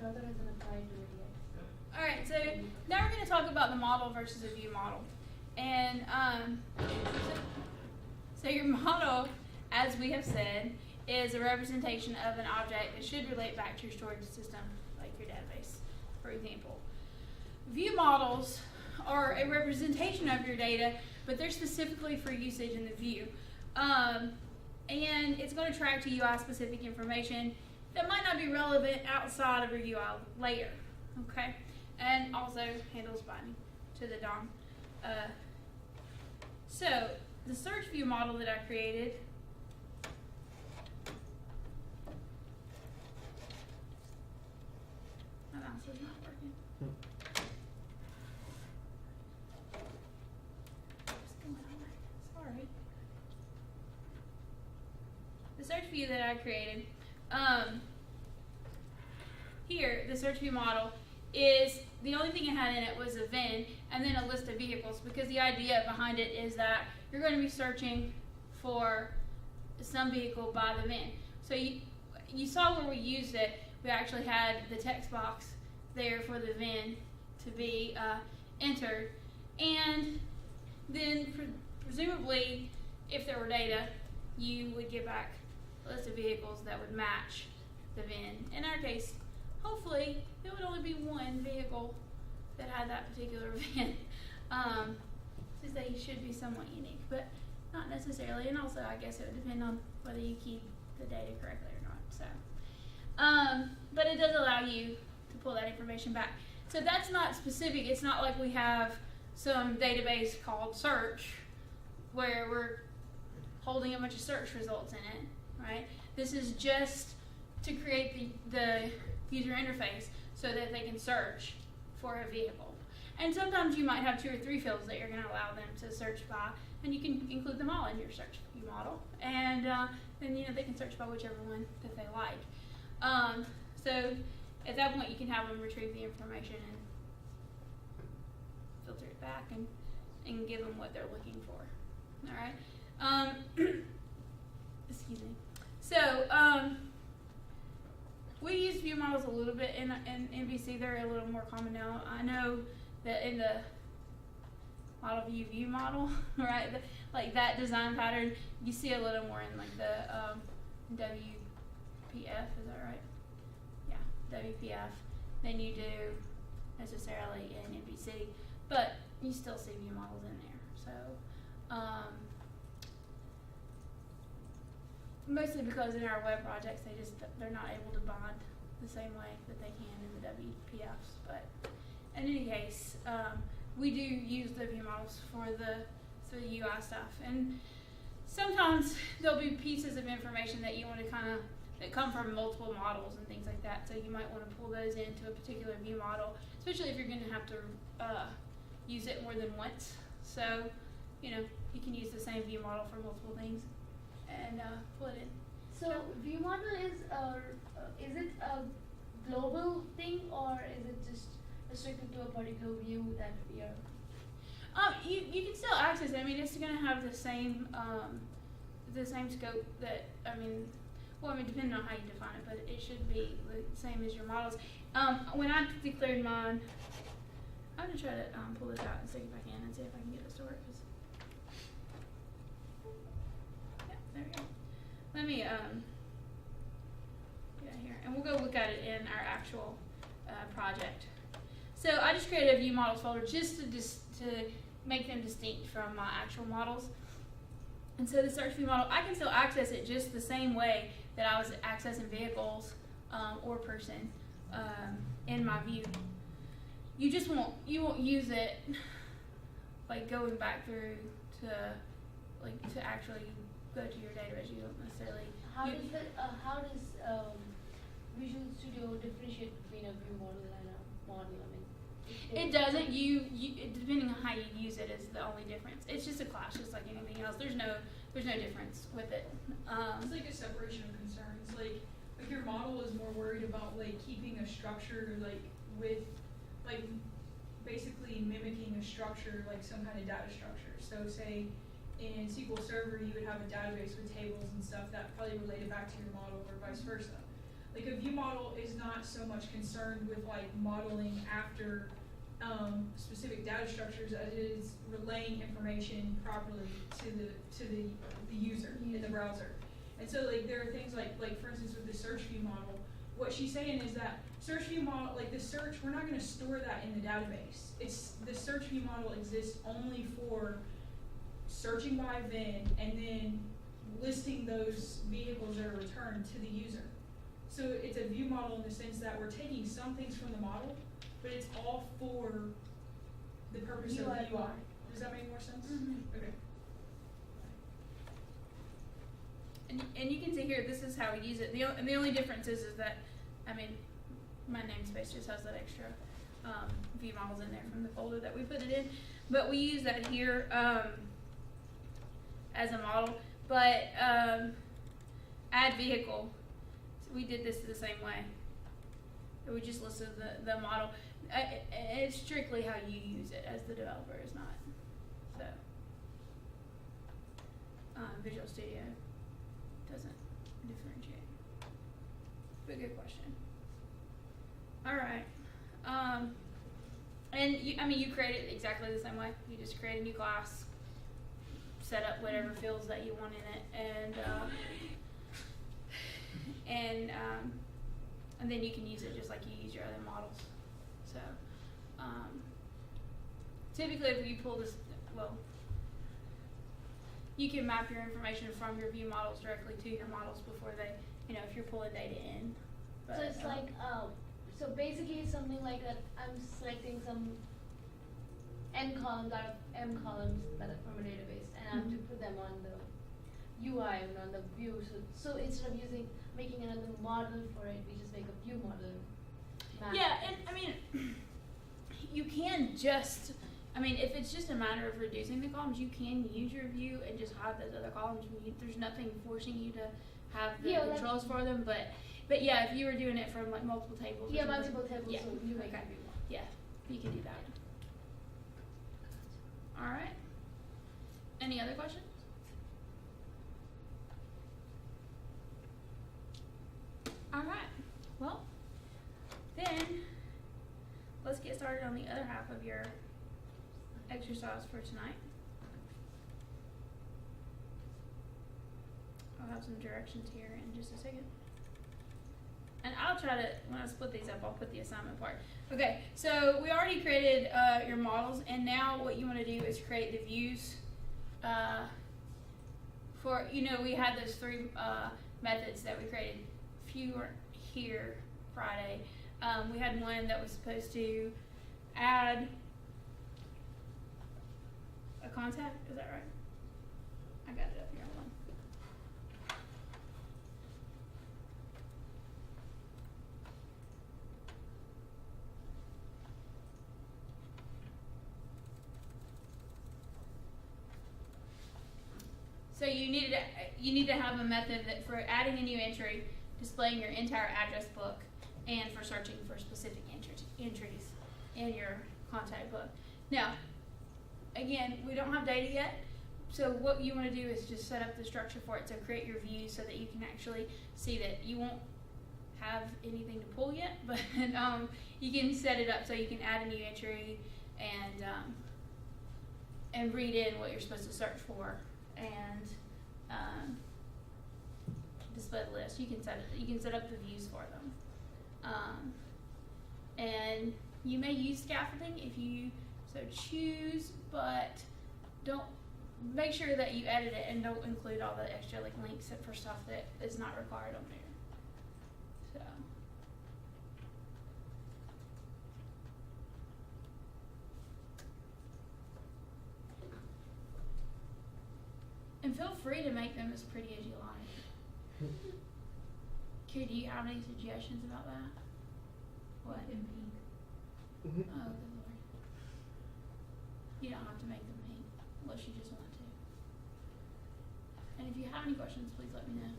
another hasn't applied to it yet. Alright, so now we're going to talk about the model versus a view model. And so your model, as we have said, is a representation of an object that should relate back to your storage system, like your database, for example. View models are a representation of your data, but they're specifically for usage in the view. And it's going to track to UI specific information that might not be relevant outside of your UI layer, okay? And also handles binding to the DOM. So the search view model that I created my mouse is not working. What's going on? Sorry. The search view that I created, here, the search view model is the only thing it had in it was a VIN and then a list of vehicles, because the idea behind it is that you're going to be searching for some vehicle by the VIN. So you saw where we used it, we actually had the text box there for the VIN to be entered, and then presumably if there were data, you would get back a list of vehicles that would match the VIN. In our case, hopefully it would only be one vehicle that had that particular VIN, since they should be somewhat unique, but not necessarily. And also, I guess it would depend on whether you keep the data correctly or not. So, but it does allow you to pull that information back. So that's not specific. It's not like we have some database called search where we're holding a bunch of search results in it, right? This is just to create the user interface so that they can search for a vehicle. And sometimes you might have 2 or 3 fields that you're going to allow them to search by, and you can include them all in your search view model. And then they can search by whichever one that they like. So at that point, you can have them retrieve the information and filter it back and give them what they're looking for. All right. Excuse me. So we use view models a little bit in MVC. They're a little more common now. I know that in the model view model, right? Like that design pattern, you see a little more in like the WPF. Is that right? Yeah, WPF. Than you do necessarily in MVC, but you still see view models in there. So mostly because in our web projects they're not able to bond the same way that they can in the WPFs. But in any case, we do use the view models for the UI stuff, and sometimes there'll be pieces of information that you want to that come from multiple models and things like that. So you might want to pull those into a particular view model, especially if you're going to have to use it more than once. So you can use the same view model for multiple things and pull it in. So view model is it a global thing, or is it just restricted to a particular view that we are? You can still access it. I mean, it's going to have the same scope that depending on how you define it, but it should be the same as your models. When I declared mine, I'm going to try to pull this out and see if I can get this to work. Yeah, there we go. Let me get out here, and we'll go look at it in our actual project. So I just created a view models folder just to make them distinct from my actual models. And so the search view model, I can still access it just the same way that I was accessing vehicles or person in my view. You won't use it like going back through to actually go to your database. You don't necessarily. How does Visual Studio differentiate between a view model and a model? I mean, it doesn't. Depending on how you use it is the only difference. It's just a class, just like anything else. There's no difference with it. It's like a separation of concerns. Like your model is more worried about keeping a structure with basically mimicking a structure, like some kind of data structure. So say in SQL Server you would have a database with tables and stuff that probably related back to your model, or vice versa. Like a view model is not so much concerned with like modeling after specific data structures as it is relaying information properly to the user in the browser. And so like there are things like for instance with the search view model, what she's saying is that search view model, like the search, we're not going to store that in the database. It's the search view model exists only for searching by VIN and then listing those vehicles that are returned to the user. So it's a view model in the sense that we're taking some things from the model, but it's all for the purpose of the UI. Does that make more sense? Mm-hmm. Okay. And you can see here, this is how we use it. The only difference is that, I mean, my namespace just has that extra view models in there from the folder that we put it in. But we use that here as a model. But add vehicle, so we did this the same way. We just listed the model. It's strictly how you use it as the developer, is not. So Visual Studio doesn't differentiate. But good question. All right. And you create it exactly the same way. You just create a new class, set up whatever fields that you want in it, and then you can use it just like you use your other models. So typically, if you pull this, well, you can map your information from your view models directly to your models before they, if you're pulling data in. But, so it's like, so basically it's something like that. I'm selecting some n columns out of m columns from a database, and I have to put them on the UI and on the view. So instead of making another model for it, we just make a view model. Yeah, and you can just. If it's just a matter of reducing the columns, you can use your view and just hide those other columns. There's nothing forcing you to have the controls for them, but yeah, if you were doing it from like multiple tables. Yeah, multiple tables, yeah. so you make okay. a view model. Yeah, you can do that. All right. Any other questions? All right. Well, then let's get started on the other half of your exercise for tonight. I'll have some directions here in just a second. And I'll try to, when I split these up, I'll put the assignment part. Okay, so we already created your models, and now what you want to do is create the views for, we had those three methods that we created. Few were here Friday. We had one that was supposed to add a contact, is that right? I got it up here. Hold on. So you need to have a method that for adding a new entry, displaying your entire address book, and for searching for specific entries in your contact book. Now, again, we don't have data yet, so what you want to do is just set up the structure for it. So create your view so that you can actually see that. You won't have anything to pull yet, but you can set it up so you can add a new entry and read in what you're supposed to search for and display the list. You can set up the views for them, and you may use scaffolding if you so choose, but don't make sure that you edit it and don't include all the extra links for stuff that is not required on there. So and feel free to make them as pretty as you like. Okay, do you have any suggestions about that? What? In pink. Oh, good lord. You don't have to make them pink unless you just want to. And if you have any questions, please let me know.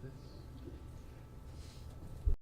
this?